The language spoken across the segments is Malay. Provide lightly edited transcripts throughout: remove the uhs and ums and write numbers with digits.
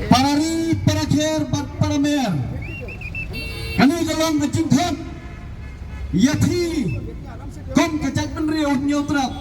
Parari Parakher Paramer Kani Galong Kacingkhat Yathi Kom Kajak Penriu Nyotrap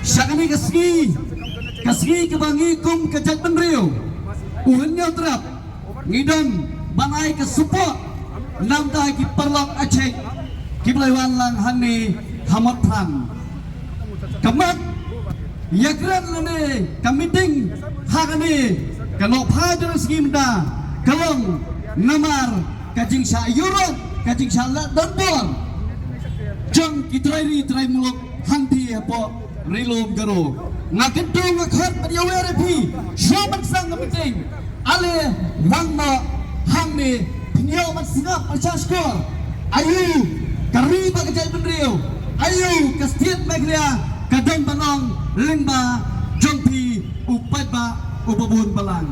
Syakani Kasgi Kebangi Kom Kajak Penriu Uhen Nyotrap Ngidam Banai Kesupot Namda Ki Perlok Aceh Ki Belaiwan Lang Hani Hamad Pram Kamat Yakran Lene Kamiting Hakani Kalau pada segi muda, kalau namar kajing sayuran, kajing salad dan bol, jang kitrai muluk hanti apa rilum garu. Ngakentung ngakhat beryawer pi, syaman sang penting. Ale wangna hamne penyo masingap percaskor. Ayu kari bagajai benriu. Ayu kastiat meglia kadang banong limba jongpi upatba ubabun balang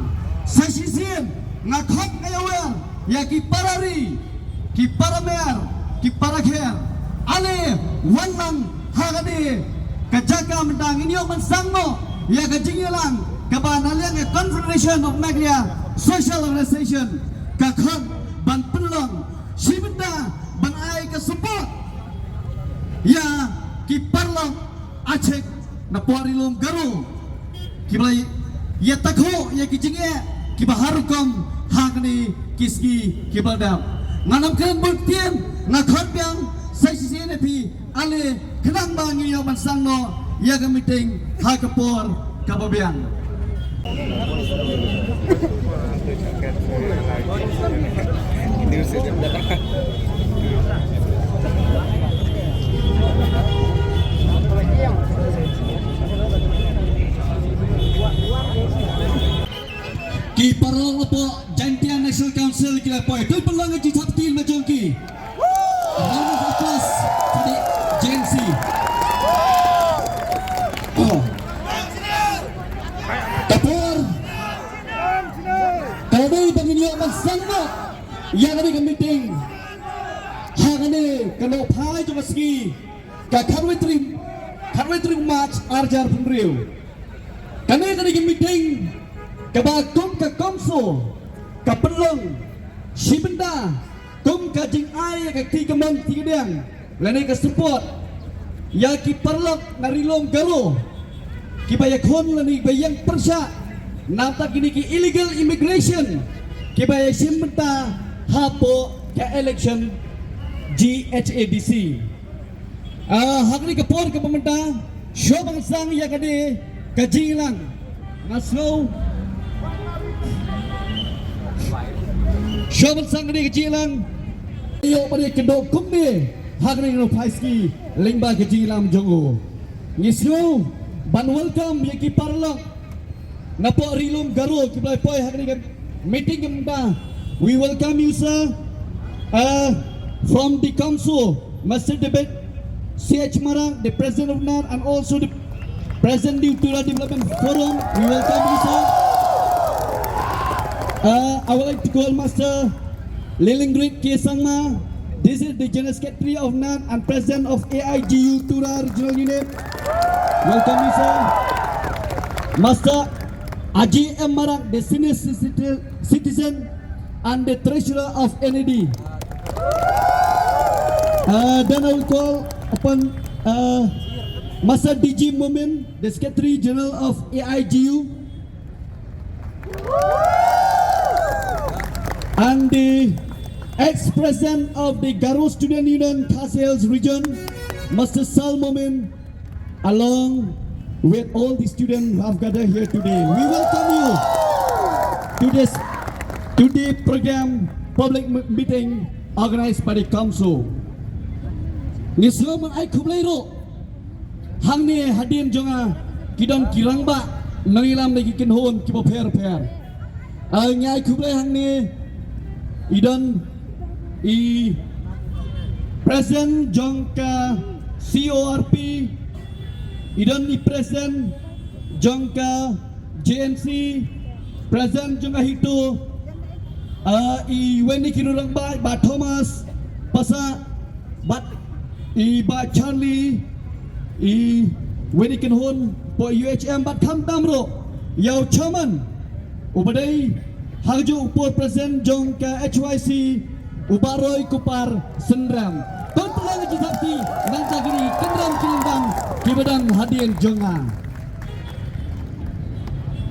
sasisin ngakhat ngayawer ya ki parari ki paramer ki parakher ale wanlang hagade kajaka mendang inyo mansangno ya kajingilang kabanaliang Confederation of Maglia Social Organization kakhat ban penlong sibenda ban ai ka support ya ki parlong Aceh na porilom garu ki balai ya takho ya kijinge kibaharukom hagni kisgi kibadam nganam keren buktian ngakhat yang sisine pi ale kenang bangi yo mansangno ya gamiting hagapor kababian Ki parang po Jantian National Council kila po itu pelang ngaji sabtil majongki. Round of applause for the JNC. Oh. Tapor. Kami penginyo mansangno yang kami meeting. Hagane kalau pai tu meski ka karwetri match arjar penriu. Kami meeting kabagum ka komso ka penlong sibenda kum ka jing ai ka ti kamang ti gedang lane ka support ya ki perlok narilong galo ki bayakon lani bayang persya nata kini ki illegal immigration ki bayay simbenta hapo ka election GHADC hakni ka por ka pamenta syobang sang ya kade ka jingilang ngasno Syobal sang ni kecilan, iyo pada kedok kumbi, hagni no paiski, lingba kecilan jongo. Ngisyo, ban welcome yaki parlok, napo rilum garu kiblai poi hagni meeting kemda. We welcome you sir, from the council, Master Debate, CH Marang, the President of NAR, and also the President di Utura Development Forum, we welcome you, sir. I would like to call Master Lilingrit K. Sangma. This is the General Secretary of NAT and President of AIGU Tura Regional Unit. Welcome you, sir. Master Aji M. Marak, the Senior Citizen and the Treasurer of NAD. Then I will call upon Master DG Momin, the Secretary General of AIGU, and the ex-president of the Garo Student Union Khas region, Master Sal Momin, along with all the students who have gathered here today. We welcome you to the program public meeting organized by the council. Nisroman ay kublero hang ni hadin jonga kidon kirangba nangilam lagi kinhon kibo per nyai kublai hang ni idon I President jongka CORP idon I President jongka JNC President jongka hito I weni kinurangba ba Thomas pasa bat I ba Charlie I weni kinhon po UHM bat kam tamro yau chairman ubadai hangjo upor President jongka HYC Ubaroy Kupar Sendram Tontolang Jizakti Nansagiri Kendram Kilindang Kibadang Hadian Jonga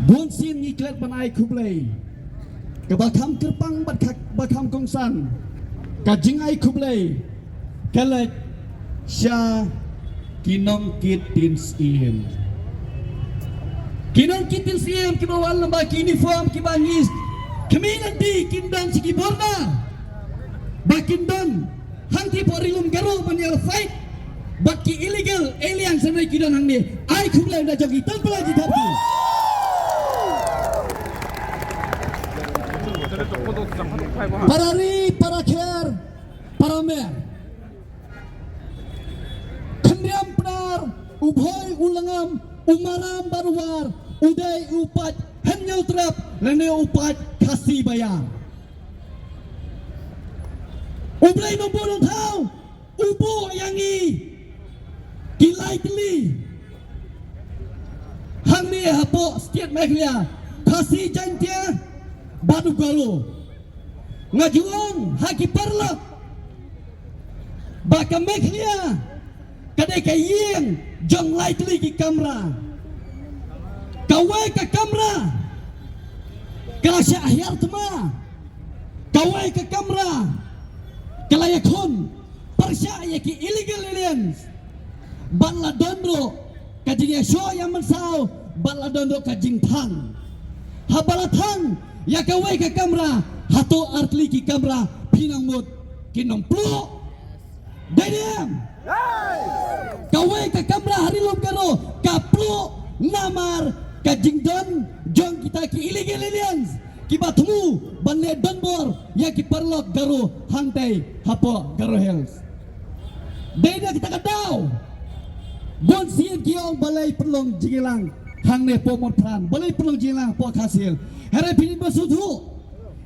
Bunsin Ngiklet Banai Kublai Kabakam Kerpang Bakam Kongsan Kajingai Kublai Kelek Sya Kinong Kitin Siem Kinong Kitin Siem Kibawal Lambak Uniform Kibangis Community Kindang Sikiborna Bakindon hangti porilum garo manial fight baki illegal alien sanai kidon hangni ai khumlai da jogi tampala ji thapi parari parakher paramer khandriam pnar ubhoi ulangam umaram baruwar uday upat hanyau trap lene upat khasi bayar Ublay nombor thau ubo yangi kilai kili hangni hapo setiap meglia kasi jantia badu galo ngajuang haki parlok baka meglia kadai kayeng jong lai kili ki kamera kawai ka kamera kalasya ahyar tema kawai ka kamera Kalayakon Persya yaki illegal aliens Banla dondro Kajing yasho yang mensau Banla dondro kajing tang Habalatang Yakawai ke kamera Hato artli ki kamera Pinang mut Kinong plo Dadiam Kawai ke kamera hari lom karo Kaplo Namar Kajing don Jong kita ki illegal aliens Kibatmu banle donbor ya ki perlok garo hantai hapo garo hills deda kita kadau bon sien kiong balai perlong jingilang hangne pomot pran balai perlong jingilang po khasil here pinin basudhu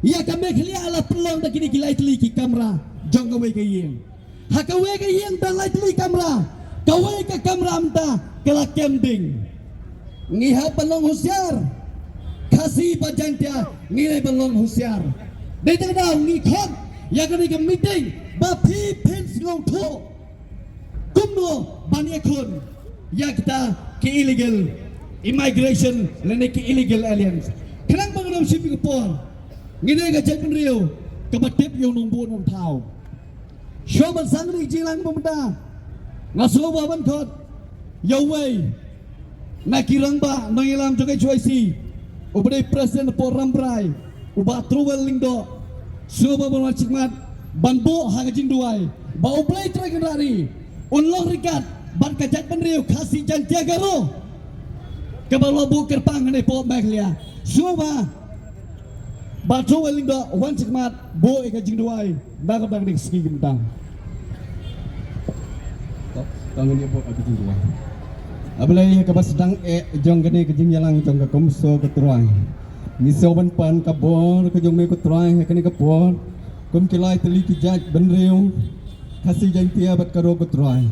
ya kame khlia ala perlong da kini gilai tli ki kamera jonggawe ke yeng hakawe ke yeng dan lai tli kamera kawe ke kamera amta kala kembing ngiha perlong husyar Kasih pajantia nilai belum husyar. Dari tengah ngikon yang kena ke meeting bapi pens ngong to kumno banyakon yang kita ke illegal immigration lene ke illegal aliens. Kenang bangun shipping port ngine ke jalan rio ke batip yang nunggu nong tau. Shoman sangri jilang pemuda ngasuh bawan kot yawai nakirang ba nangilam jokai cuaisi. Ubadai Presiden po Rambrai uba truwel lingdo suba berwal cikmat banbo hangajing duai ba ublai tragenari unloh rikat ban kajat penriu kasih jantia garo kabalo bu kerpang ne po meglia suba ba truwel lingdo wan cikmat bo hangajing duai dagab dang dik ski gentang tangan dia po hangajing duai Abalai ka basdang jong gani ka jing yalang jong ka komso ka truai. Ni soban pan ka bor ka jong me ka truai ka ni ka por. Kum kilai teli ki jaj benreu. Kasih jang tia bat ka ro ka truai.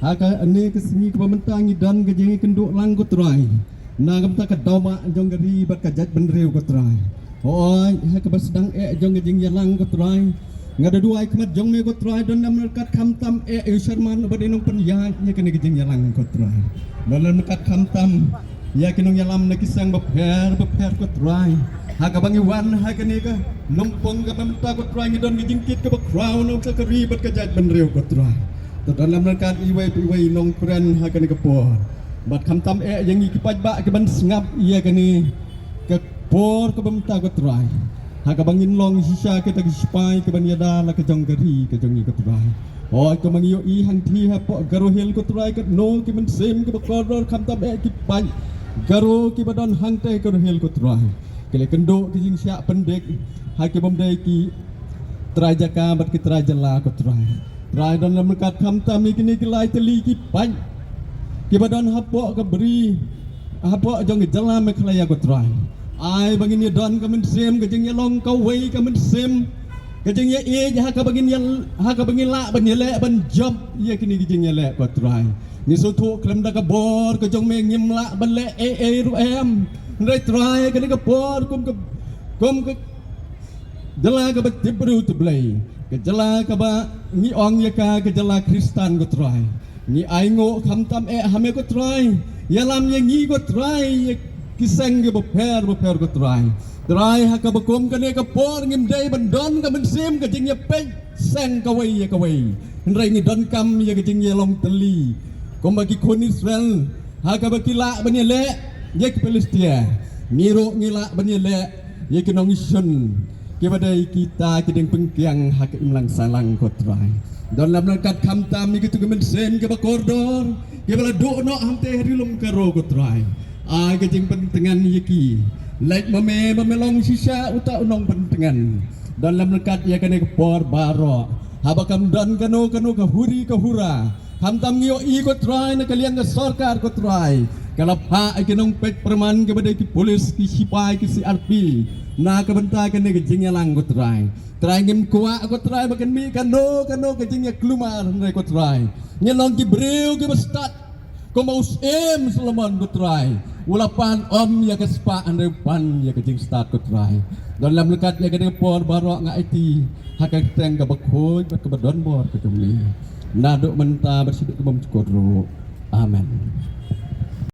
Haka ane ka singi ka pamentang dan ka jing kenduk lang ka truai. Na kam ta ka doma jong gari bat ka jaj benreu ka truai. Oi ha ka basdang jong ka jing yalang ka truai. Ngada dua ikmat jong me ka truai don nam kat kham tam Sharman badinong penjaj nya ka ni ka jing yalang ka truai. Dalam dekat kantam ya kinong yalam na kisang beper ko try haga bangiwan haga ni ka numpong ka mamta ko try ngidon ngijingkit ka background ng ka ribet ka jaj benreu ko try to dalam dekat iway nong kuran haga ni ka por bat kantam yang ikipaj ba ka ban sngap iya kani ka por ka mamta ko try haga bangin long sisa ka tag spy ka ban yada la ka jong gari ka jong ka try Oi ko mangiyo I hang thi ha po garo hel ko try kat no ki man sem ki bakor kham tam ki pan garo ki badon hang te ko hel ko try kele kendo ki jing sia pendek ha ki bom dai ki try jaka bat ki try jala ko try don lam kat kham tam ki ni ki lai teli ki pan ki badon ha po ka beri ha po jong ki jala me khlaya ko try ai bangin ni don ka man sem ka jing long ka wei ka man sem Kajeng ya ha ka bangin la ban yele ban job ya kini kajeng yele ko try ni so thu klem da ka bor ka jong me ngim la ban le ru em ndai try ka ni ka bor kum ka jala ka ba tibru tu blai ka jala ka ba ni ong ya ka jala Kristan ko try ni ai ngo kham tam hame ko try ya lam ya ngi ko try kisang ge beper ko try Try ha ka bakom ka ne ka por ngim day bandon ka mensim ka jing ya pe sang ka wei Ndrai ni don kam ya ka jing ya long teli kom bagi kon Israel ha ka bakila ban le ya ka Palestina miro ngila ban le ya ka nong isun ke badai kita ke deng pengkiang ha ka imlang salang ko try don lam kat kham tam ni ka tu mensim ka bakordor ke bala do no ham te rilum ka ro ko try ai ka jing pentengan yaki Like mamelong sisa uta unong pentengan dalam lekat ya kene por baro habakam dan kano kahuri kahura hamtam ngio I ko try na kaliang ka sarkar ko try kalapa ay kinong pek perman kepada ki polis ki sipai ki CRP na kabenta kene ke jingyalang ko try ngim kuwa ko try bakan mi kano ke jingya klumar ndai ko try nyelong ki breu ki bestat ko maus Solomon ko try Ulapan ya ke spa andai pan ya ke jing start ko try dalam lekat ya ke por baro nga iti hakak teng ka bakhoy bat ka badon bor ka tumli naduk menta bersiduk ke bom kodro amen